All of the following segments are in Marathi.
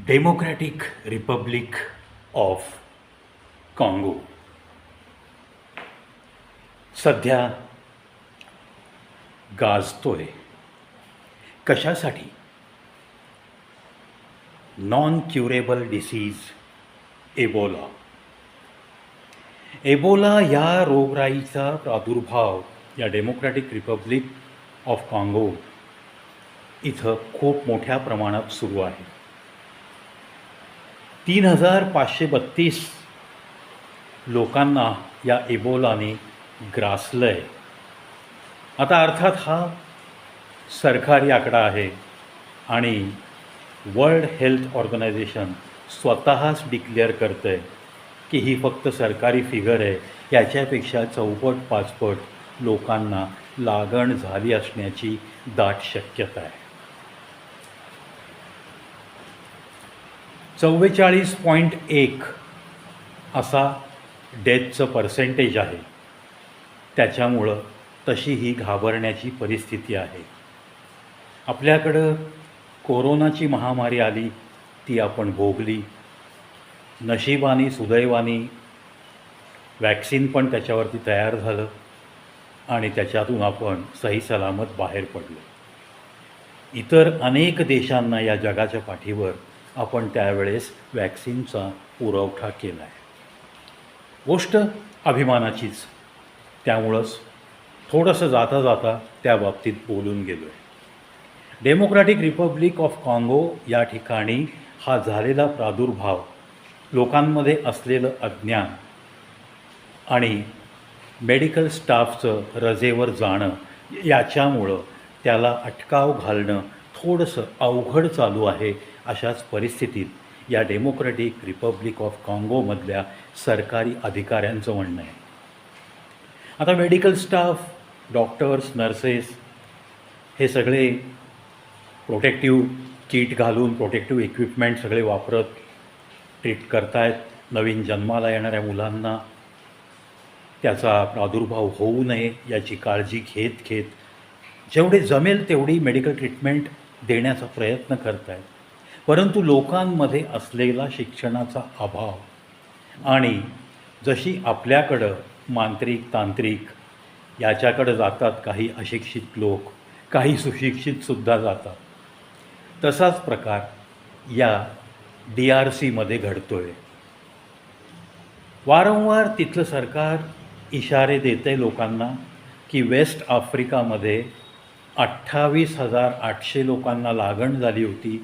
डेमोक्रॅटिक रिपब्लिक ऑफ काँगो सध्या गाजतोय. कशासाठी? Non curable disease Ebola. Ebola या रोगराईचा प्रादुर्भाव या डेमोक्रॅटिक रिपब्लिक ऑफ काँगो इथं खूप मोठ्या प्रमाणात सुरू आहे. 3,532 लोकांना या एबोलाने ग्रासलं आहे. आता अर्थात हा सरकारी आकडा आहे आणि वर्ल्ड हेल्थ ऑर्गनायझेशन स्वतःच डिक्लेअर करतं आहे की ही फक्त सरकारी फिगर आहे. याच्यापेक्षा चौपट पाचपट लोकांना लागण झाली असण्याची दाट शक्यता आहे. 44.1 असा डेथचं पर्सेंटेज आहे. त्याच्यामुळं तशी ही घाबरण्याची परिस्थिती आहे. आपल्याकडं कोरोनाची महामारी आली, ती आपण भोगली. नशिबाने सुदैवाने वॅक्सिन पण त्याच्यावरती तयार झालं आणि त्याच्यातून आपण सही सलामत बाहेर पडलो. इतर अनेक देशांना या जगाच्या पाठीवर आपण त्यावेळेस वॅक्सिनचा पुरवठा केला आहे. गोष्ट अभिमानाचीच. त्यामुळंच थोडंसं जाता जाता त्या बाबतीत बोलून गेलो आहे. डेमोक्रॅटिक रिपब्लिक ऑफ काँगो या ठिकाणी हा झालेला प्रादुर्भाव, लोकांमध्ये असलेलं अज्ञान आणि मेडिकल स्टाफचं रजेवर जाणं याच्यामुळं त्याला अटकाव घालणं थोडंसं अवघड चालू आहे. अशाच परिस्थितीत या डेमोक्रॅटिक रिपब्लिक ऑफ काँगोमधल्या सरकारी अधिकाऱ्यांचं म्हणणं आहे. आता मेडिकल स्टाफ, डॉक्टर्स, नर्सेस हे सगळे प्रोटेक्टिव्ह किट घालून, प्रोटेक्टिव्ह इक्विपमेंट सगळे वापरत ट्रीट करतायत. नवीन जन्माला येणाऱ्या मुलांना त्याचा प्रादुर्भाव होऊ नये याची काळजी घेत जेवढे जमेल तेवढी मेडिकल ट्रीटमेंट देण्याचा प्रयत्न करत आहेत. परंतु लोकांमध्ये असलेला शिक्षणाचा अभाव आणि जशी आपल्याकडं मांत्रिक, तांत्रिक याच्याकडं जातात काही अशिक्षित लोक, काही सुशिक्षितसुद्धा जातात, तसाच प्रकार या DRCमध्ये घडतो आहे. वारंवार तिथलं सरकार इशारे देतं आहे लोकांना की वेस्ट आफ्रिकामध्ये 28,800 लोकांना लागण झाली होती.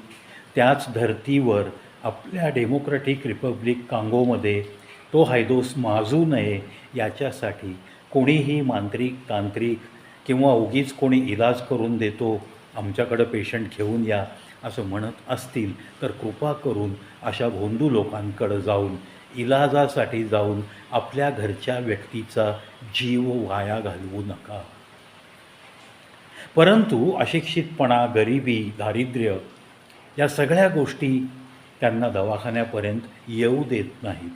त्याच धर्तीवर आपल्या डेमोक्रॅटिक रिपब्लिक काँगोमध्ये तो हैदोस माजू नये याच्यासाठी कोणीही मांत्रिक, तांत्रिक किंवा उगीच कोणी इलाज करून देतो, आमच्याकडं पेशंट घेऊन या असं म्हणत असतील तर कृपा करून अशा भोंदू लोकांकडं जाऊन, इलाजासाठी जाऊन आपल्या घरच्या व्यक्तीचा जीव वाया घालवू नका. परंतु अशिक्षितपणा, गरिबी, दारिद्र्य या सगळ्या गोष्टी त्यांना दवाखान्यापर्यंत येऊ देत नाहीत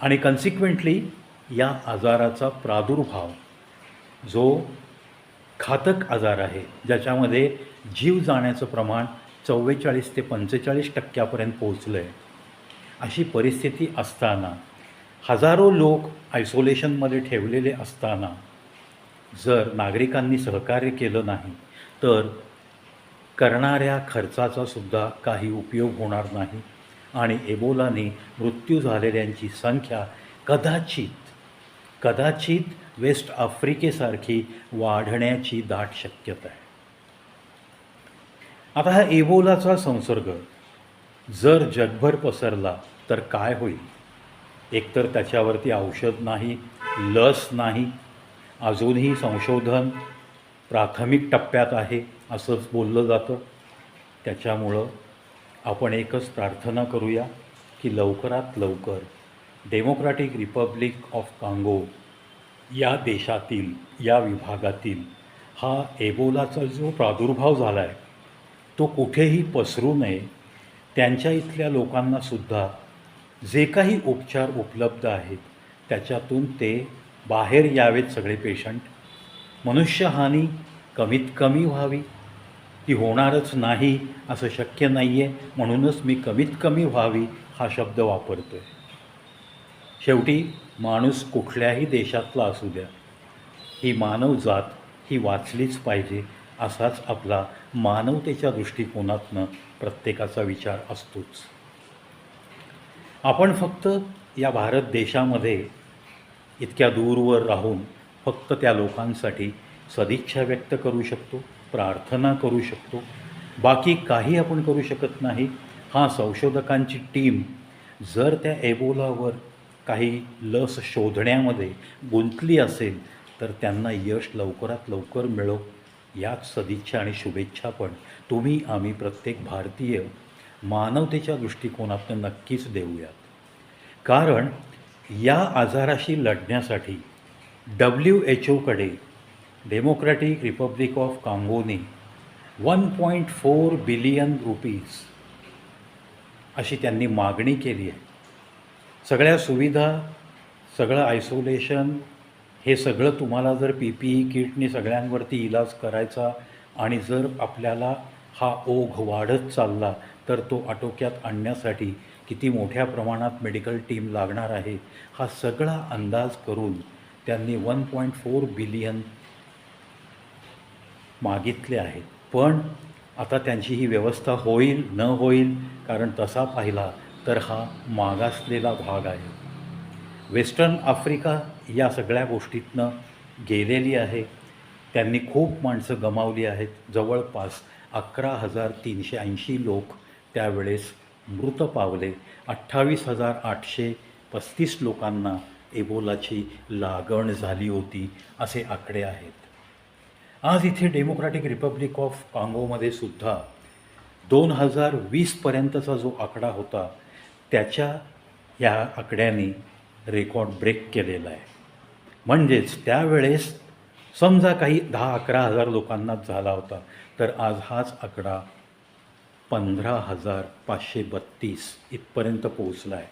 आणि कन्सिक्वेंटली या आजाराचा प्रादुर्भाव, जो घातक आजार आहे, ज्याच्यामध्ये जीव जाण्याचं प्रमाण 44 ते 45% पोहोचलं आहे, अशी परिस्थिती असताना, हजारो लोक आयसोलेशनमध्ये ठेवलेले असताना जर नागरिकांनी सहकार्य केलं नाही तर करणाऱ्या खर्चाचा सुद्धा काही उपयोग होणार नाही आणि एबोलाने मृत्यू झालेल्यांची संख्या कदाचित वेस्ट आफ्रिकेसारखी वाढण्याची दाट शक्यता आहे. आता हा एबोलाचा संसर्ग जर जगभर पसरला तर काय होईल? एकतर त्याच्यावरती औषध नाही, लस नाही, अजूनही संशोधन प्राथमिक टप्प्यात आहे असंच बोललं जातं. त्याच्यामुळं आपण एकच प्रार्थना करूया की लवकरात लवकर डेमोक्रॅटिक रिपब्लिक ऑफ काँगो या देशातील, या विभागातील हा एबोलाचा जो प्रादुर्भाव झाला आहे तो कुठेही पसरू नये. त्यांच्या इथल्या लोकांनासुद्धा जे काही उपचार उपलब्ध आहेत त्याच्यातून ते बाहेर यावेत सगळे पेशंट. मनुष्यहानी कमीत कमी व्हावी ती होणारच नाही असं शक्य नाही आहे, म्हणूनच मी कमीत कमी व्हावी हा शब्द वापरतो आहे. शेवटी माणूस कुठल्याही देशातला असू द्या, ही मानवजात ही वाचलीच पाहिजे असाच आपला मानवतेच्या दृष्टिकोनातनं प्रत्येकाचा विचार असतोच. आपण फक्त या भारत देशामध्ये इतक्या दूरवर राहून फक्त त्या लोकांसाठी सदिच्छा व्यक्त करू शकतो, प्रार्थना करू शकतो, बाकी काही आपण करू शकत नाही. हां, संशोधकांची टीम जर त्या एबोलावर काही लस शोधण्यामध्ये गुंतली असेल तर त्यांना यश लवकरात लवकर मिळो याच सदिच्छा आणि शुभेच्छा पण तुम्ही आम्ही प्रत्येक भारतीय मानवतेच्या दृष्टिकोनातून नक्कीच देऊयात. कारण या आजाराशी लढण्यासाठी WHO कडे डेमोक्रॅटिक रिपब्लिक ऑफ काँगोने 1.4 बिलियन रुपीज अशी त्यांनी मागणी केली आहे. सगळ्या सुविधा, सगळं आयसोलेशन, हे सगळं तुम्हाला जर PPE किटने सगळ्यांवरती इलाज करायचा आणि जर आपल्याला हा ओघ वाढत चालला तर तो आटोक्यात आणण्यासाठी किती मोठ्या प्रमाणात मेडिकल टीम लागणार आहे हा सगळा अंदाज करून त्यांनी 1.4 बिलियन मागितले आहेत. पण आता त्यांची ही व्यवस्था होईल न होईल, कारण तसा पाहिला तर हा मागासलेला भाग आहे. वेस्टर्न आफ्रिका या सगळ्या गोष्टीतनं गेलेली आहे. त्यांनी खूप माणसं गमावली आहेत. जवळपास 11,380 लोक त्यावेळेस मृत पावले. 28,835 लोकांना एबोलाची लागण झाली होती असे आकडे आहेत. आज इथे डेमोक्रॅटिक रिपब्लिक ऑफ काँगोमध्ये सुद्धा 2020पर्यंतचा जो आकडा होता त्याच्या या आकड्यांनी रेकॉर्ड ब्रेक केलेला आहे. म्हणजेच त्यावेळेस समजा काही 10-11 हजार लोकांनाच झाला होता तर आज हाच आकडा 15,532 इथपर्यंत पोहोचला आहे.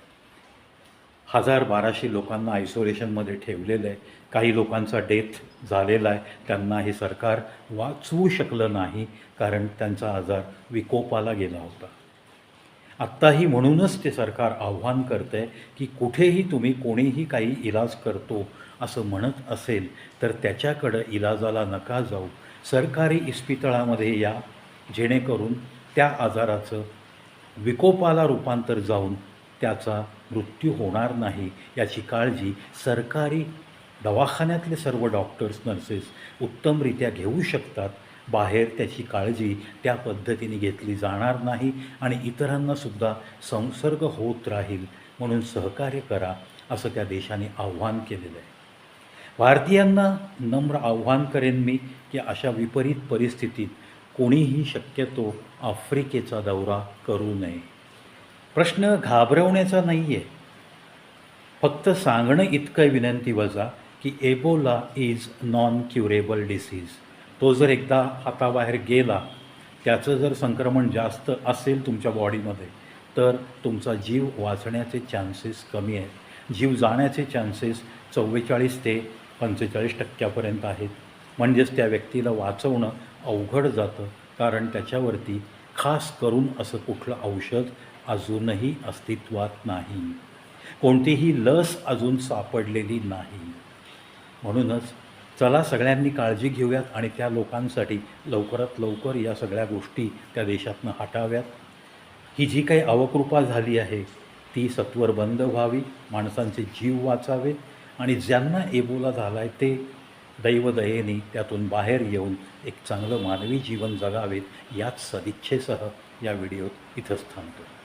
1,000-1,200 लोकांना आयसोलेशनमध्ये ठेवलेलं आहे. काही लोकांचा डेथ झालेला आहे. त्यांना हे सरकार वाचवू शकलं नाही कारण त्यांचा आजार विकोपाला गेला होता. आत्ताही म्हणूनच ते सरकार आव्हान करतं आहे की कुठेही तुम्ही कोणीही काही इलाज करतो असं म्हणत असेल तर त्याच्याकडं इलाजाला नका जाऊ, सरकारी इस्पितळामध्ये या, जेणेकरून त्या आजाराचं विकोपाला रूपांतर जाऊन त्याचा मृत्यू होणार नाही याची काळजी सरकारी दवाखान्यातले सर्व डॉक्टर्स, नर्सेस उत्तमरित्या घेऊ शकतात. बाहेर त्याची काळजी त्या पद्धतीने घेतली जाणार नाही आणि इतरांनासुद्धा संसर्ग होत राहील म्हणून सहकार्य करा असं त्या देशाने आव्हान केलेलं आहे. भारतीयांना नम्र आव्हान करेन मी की अशा विपरीत परिस्थितीत कोणीही शक्यतो आफ्रिकेचा दौरा करू नये. प्रश्न घाबरवण्याचा नाही आहे, फक्त सांगणं इतकं विनंतीवजा की Ebola is non curable disease. तो जर एकदा हाताबाहेर गेला, त्याचं जर संक्रमण जास्त असेल तुमच्या बॉडीमध्ये तर तुमचा जीव वाचण्याचे चान्सेस कमी आहेत. जीव जाण्याचे चान्सेस 44 ते 45% आहेत. म्हणजेच त्या व्यक्तीला वाचवणं अवघड जातं, कारण त्याच्यावरती खास करून असं कुठलं औषध अजूनही अस्तित्वात नाही, कोणतीही लस अजून सापडलेली नाही. म्हणूनच चला सगळ्यांनी काळजी घेऊयात आणि त्या लोकांसाठी लवकरात लवकर या सगळ्या गोष्टी त्या देशातनं हटाव्यात. ही जी काही अवकृपा झाली आहे ती सत्वर बंद व्हावी, माणसांचे जीव वाचावेत आणि ज्यांना एबोला झाला आहे ते दैवदयेने त्यातून बाहेर येऊन एक चांगलं मानवी जीवन जगावेत याच सदिच्छेसह या व्हिडिओत इथंच थांबतो.